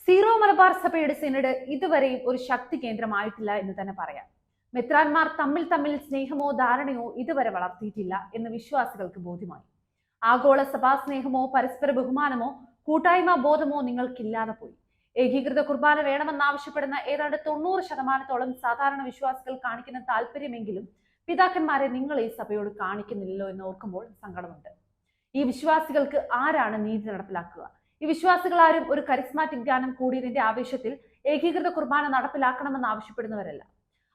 Zero Malabar സഭയുടെ synod ഇതുവരെയും ഒരു ശക്തി കേന്ദ്രമായിട്ടില്ല എന്ന് തന്നെ പറയാം. മെത്രാന്മാർ തമ്മിൽ സ്നേഹമോ ധാരണയോ ഇതുവരെ വളർത്തിയിട്ടില്ല എന്ന് വിശ്വാസികൾക്ക് ബോധ്യമായി. ആഗോള സഭാ സ്നേഹമോ പരസ്പര ബഹുമാനമോ കൂട്ടായ്മ ബോധമോ നിങ്ങൾക്കില്ലാതെ പോയി. ഏകീകൃത കുർബാന വേണമെന്നാവശ്യപ്പെടുന്ന ഏതാണ്ട് 90% സാധാരണ വിശ്വാസികൾ കാണിക്കുന്ന താല്പര്യമെങ്കിലും പിതാക്കന്മാരെ നിങ്ങൾ ഈ സഭയോട് കാണിക്കുന്നില്ലല്ലോ എന്ന് ഓർക്കുമ്പോൾ സങ്കടമുണ്ട്. ഈ വിശ്വാസികൾക്ക് ആരാണ് നീതി നടപ്പിലാക്കുക? ഈ വിശ്വാസികൾ ആരും ഒരു കരിസ്മാറ്റിക് ധ്യാനം കൂടിയതിന്റെ ആവേശത്തിൽ ഏകീകൃത കുർബാന നടപ്പിലാക്കണമെന്ന് ആവശ്യപ്പെടുന്നവരല്ല.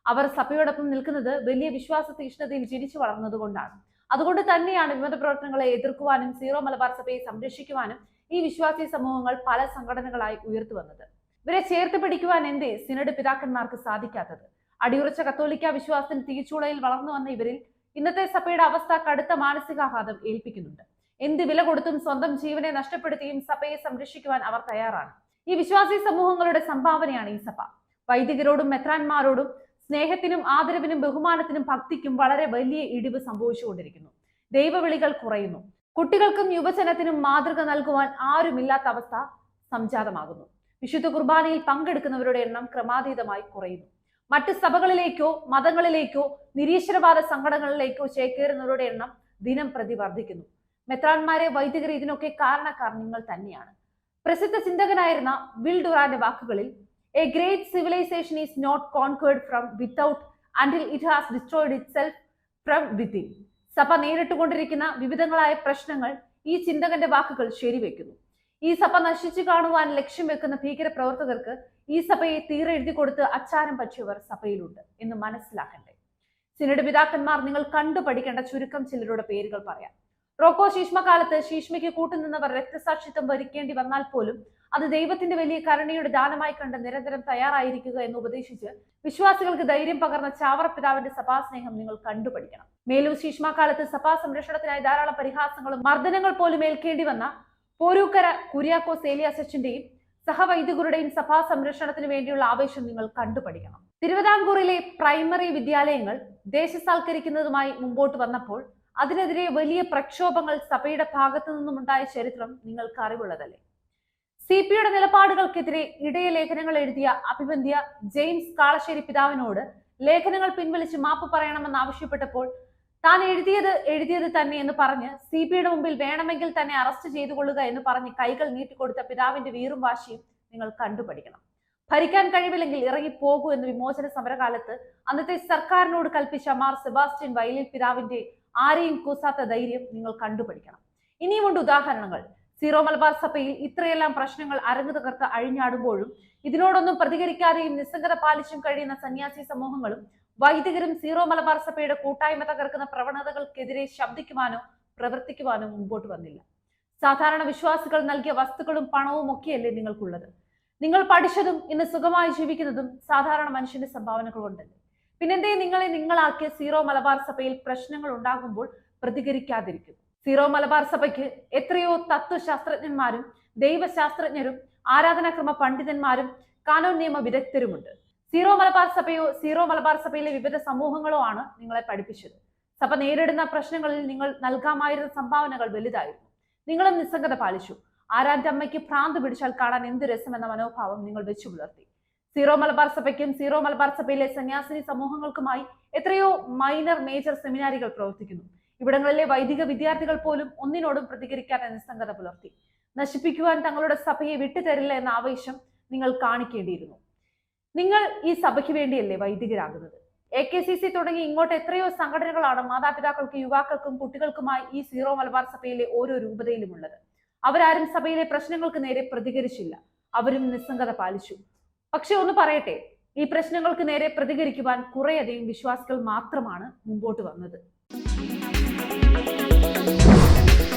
അവർ സഭയോടൊപ്പം നിൽക്കുന്നത് വലിയ വിശ്വാസ തീഷ്ണതയിൽ ജനിച്ചു വളർന്നതുകൊണ്ടാണ്. അതുകൊണ്ട് തന്നെയാണ് വിമത പ്രവർത്തനങ്ങളെ എതിർക്കുവാനും സീറോ മലബാർ സഭയെ സംരക്ഷിക്കുവാനും ഈ വിശ്വാസി സമൂഹങ്ങൾ പല സംഘടനകളായി ഉയർത്തു വന്നത്. ഇവരെ ചേർത്ത് പിടിക്കുവാൻ എന്തേ സിനഡ് പിതാക്കന്മാർക്ക് സാധിക്കാത്തത്? അടിയുറച്ച കത്തോലിക്ക വിശ്വാസത്തിന് തീച്ചൂളയിൽ വളർന്നു വന്ന ഇവരിൽ ഇന്നത്തെ സഭയുടെ അവസ്ഥ കടുത്ത മാനസികാഘാതം ഏൽപ്പിക്കുന്നുണ്ട്. എന്ത് വില കൊടുത്തും സ്വന്തം ജീവനെ നഷ്ടപ്പെടുത്തിയും സഭയെ സംരക്ഷിക്കുവാൻ അവർ തയ്യാറാണ്. ഈ വിശ്വാസി സമൂഹങ്ങളുടെ സംഭാവനയാണ് ഈ സഭ. വൈദികരോടും മെത്രാന്മാരോടും സ്നേഹത്തിനും ആദരവിനും ബഹുമാനത്തിനും ഭക്തിക്കും വളരെ വലിയ ഇടിവ് സംഭവിച്ചുകൊണ്ടിരിക്കുന്നു. ദൈവവിളികൾ കുറയുന്നു. കുട്ടികൾക്കും യുവജനത്തിനും മാതൃക നൽകുവാൻ ആരുമില്ലാത്ത അവസ്ഥ സംജാതമാകുന്നു. വിശുദ്ധ കുർബാനയിൽ പങ്കെടുക്കുന്നവരുടെ എണ്ണം ക്രമാതീതമായി കുറയുന്നു. മറ്റ് സഭകളിലേക്കോ മതങ്ങളിലേക്കോ നിരീശ്വരവാദ സംഘടനകളിലേക്കോ ചേക്കേറുന്നവരുടെ എണ്ണം ദിനം പ്രതി വർദ്ധിക്കുന്നു. മെത്രാന്മാരെ വൈദികർ ഇതിനൊക്കെ കാരണക്കാർ നിങ്ങൾ തന്നെയാണ്. പ്രസിദ്ധ ചിന്തകനായിരുന്ന വിൽ ഡുറാന്റെ വാക്കുകളിൽ a great civilisation is not conquered from without until it has destroyed itself from within. സഭ നേരിട്ടുകൊണ്ടിരിക്കുന്ന വിവിധങ്ങളായ പ്രശ്നങ്ങൾ ഈ ചിന്തകന്റെ വാക്കുകൾ ശരിവെക്കുന്നു. ഈ സഭ നശിച്ചു കാണുവാൻ ലക്ഷ്യം വെക്കുന്ന ഭീകര പ്രവർത്തകർക്ക് ഈ സഭയെ തീരെഴുതി കൊടുത്ത് അച്ചാരം പറ്റിയവർ സഭയിലുണ്ട് എന്ന് മനസ്സിലാക്കണ്ടേ. സിനഡ് പിതാക്കന്മാർ നിങ്ങൾ കണ്ടുപഠിക്കേണ്ട ചുരുക്കം ചിലരുടെ പേരുകൾ പറയാം. റോക്കോ ശീഷ്മകാലത്ത് ശീഷ്മയ്ക്ക് കൂട്ടുനിന്നവർ രക്തസാക്ഷിത്വം വരിക്കേണ്ടി വന്നാൽ പോലും അത് ദൈവത്തിന്റെ വലിയ കരുണയുടെ ദാനമായി കണ്ട് നിരന്തരം തയ്യാറായിരിക്കുക എന്ന് ഉപദേശിച്ച് വിശ്വാസികൾക്ക് ധൈര്യം പകർന്ന ചാവറ പിതാവിന്റെ സഭാസ്നേഹം നിങ്ങൾ കണ്ടുപഠിക്കണം. മേലൂർ ശീഷ്മകാലത്ത് സഭാ സംരക്ഷണത്തിനായി ധാരാളം പരിഹാസങ്ങളും മർദ്ദനങ്ങൾ പോലും ഏൽക്കേണ്ടി വന്ന പോരൂക്കര കുര്യാക്കോസ് ഏലിയാസച്ചന്റെയും സഹവൈദികരുടെയും സഭാ സംരക്ഷണത്തിന് വേണ്ടിയുള്ള ആവേശം നിങ്ങൾ കണ്ടുപഠിക്കണം. തിരുവിതാംകൂറിലെ പ്രൈമറി വിദ്യാലയങ്ങൾ ദേശസാൽക്കരിക്കുന്നതുമായി മുമ്പോട്ട് വന്നപ്പോൾ അതിനെതിരെ വലിയ പ്രക്ഷോഭങ്ങൾ സഭയുടെ ഭാഗത്തു നിന്നുമുണ്ടായ ചരിത്രം നിങ്ങൾക്ക് അറിവുള്ളതല്ലേ. CP-യുടെ നിലപാടുകൾക്കെതിരെ ഇടയ ലേഖനങ്ങൾ എഴുതിയ അഭിബന്ധ്യ ജെയിംസ് കാളശ്ശേരി പിതാവിനോട് ലേഖനങ്ങൾ പിൻവലിച്ച് മാപ്പ് പറയണമെന്ന് ആവശ്യപ്പെട്ടപ്പോൾ താൻ എഴുതിയത് തന്നെ എന്ന് പറഞ്ഞ് CP-യുടെ മുമ്പിൽ വേണമെങ്കിൽ തന്നെ അറസ്റ്റ് ചെയ്തുകൊള്ളുക എന്ന് പറഞ്ഞ് കൈകൾ നീട്ടിക്കൊടുത്ത പിതാവിന്റെ വീറും വാശിയും നിങ്ങൾ കണ്ടുപഠിക്കണം. ഭരിക്കാൻ കഴിവില്ലെങ്കിൽ ഇറങ്ങിപ്പോകൂ എന്ന് വിമോചന സമരകാലത്ത് അന്നത്തെ സർക്കാരിനോട് കൽപ്പിച്ച മാർ സെബാസ്റ്റ്യൻ വയലിൽ പിതാവിന്റെ ആരെയും കൂസാത്ത ധൈര്യം നിങ്ങൾ കണ്ടുപഠിക്കണം. ഇനിയുമുണ്ട് ഉദാഹരണങ്ങൾ. സീറോ മലബാർ സഭയിൽ ഇത്രയെല്ലാം പ്രശ്നങ്ങൾ അരങ്ങു തകർത്ത് അഴിഞ്ഞാടുമ്പോഴും ഇതിനോടൊന്നും പ്രതികരിക്കാതെയും നിസ്സംഗത പാലിച്ചും കഴിയുന്ന സന്യാസി സമൂഹങ്ങളും വൈദികരും സീറോ മലബാർ സഭയുടെ കൂട്ടായ്മ തകർക്കുന്ന പ്രവണതകൾക്കെതിരെ ശബ്ദിക്കുവാനോ പ്രവർത്തിക്കുവാനോ മുമ്പോട്ട് വന്നില്ല. സാധാരണ വിശ്വാസികൾ നൽകിയ വസ്തുക്കളും പണവും ഒക്കെയല്ലേ നിങ്ങൾക്കുള്ളത്. നിങ്ങൾ പഠിച്ചതും ഇന്ന് സുഖമായി ജീവിക്കുന്നതും സാധാരണ മനുഷ്യന്റെ സംഭാവനകൾ കൊണ്ടല്ലേ. പിന്നെന്തേ നിങ്ങളെ നിങ്ങളാക്കിയ സീറോ മലബാർ സഭയിൽ പ്രശ്നങ്ങൾ ഉണ്ടാകുമ്പോൾ പ്രതികരിക്കാതിരിക്കും? സീറോ മലബാർ സഭയ്ക്ക് എത്രയോ തത്വശാസ്ത്രജ്ഞന്മാരും ദൈവശാസ്ത്രജ്ഞരും ആരാധനാക്രമ പണ്ഡിതന്മാരും കാനോൻ നിയമ വിദഗ്ധരുമുണ്ട്. സീറോ മലബാർ സഭയോ സീറോ മലബാർ സഭയിലെ വിവിധ സമൂഹങ്ങളോ ആണ് നിങ്ങളെ പഠിപ്പിച്ചത്. സഭ നേരിടുന്ന പ്രശ്നങ്ങളിൽ നിങ്ങൾ നൽകാമായിരുന്ന സംഭാവനകൾ വലുതായിരുന്നു. നിങ്ങളും നിസ്സംഗത പാലിച്ചു. ആരാന്റെ അമ്മയ്ക്ക് ഭ്രാന്ത് പിടിച്ചാൽ കാണാൻ എന്ത് രസമെന്ന മനോഭാവം നിങ്ങൾ വെച്ചു പുലർത്തി. സീറോ മലബാർ സഭയ്ക്കും സീറോ മലബാർ സഭയിലെ സന്യാസിനി സമൂഹങ്ങൾക്കുമായി എത്രയോ മൈനർ മേജർ സെമിനാരികൾ പ്രവർത്തിക്കുന്നു. ഇവിടങ്ങളിലെ വൈദിക വിദ്യാർത്ഥികൾ പോലും ഒന്നിനോടും പ്രതികരിക്കാതെ നിസ്സംഗത പുലർത്തി. നശിപ്പിക്കുവാൻ തങ്ങളുടെ സഭയെ വിട്ടുതരില്ല എന്ന ആവേശം നിങ്ങൾ കാണിക്കേണ്ടിയിരുന്നു. നിങ്ങൾ ഈ സഭയ്ക്ക് വേണ്ടിയല്ലേ വൈദികരാകുന്നത്? AKCC തുടങ്ങി ഇങ്ങോട്ട് എത്രയോ സംഘടനകളാണ് മാതാപിതാക്കൾക്കും യുവാക്കൾക്കും കുട്ടികൾക്കുമായി ഈ സീറോ മലബാർ സഭയിലെ ഓരോ രൂപതയിലുമുള്ളത്. അവരാരും സഭയിലെ പ്രശ്നങ്ങൾക്ക് നേരെ പ്രതികരിച്ചില്ല. അവരും നിസ്സംഗത പാലിച്ചു. പക്ഷെ ഒന്ന് പറയട്ടെ, ഈ പ്രശ്നങ്ങൾക്ക് നേരെ പ്രതികരിക്കുവാൻ കുറേയധികം വിശ്വാസികൾ മാത്രമാണ് മുമ്പോട്ട് വന്നത്.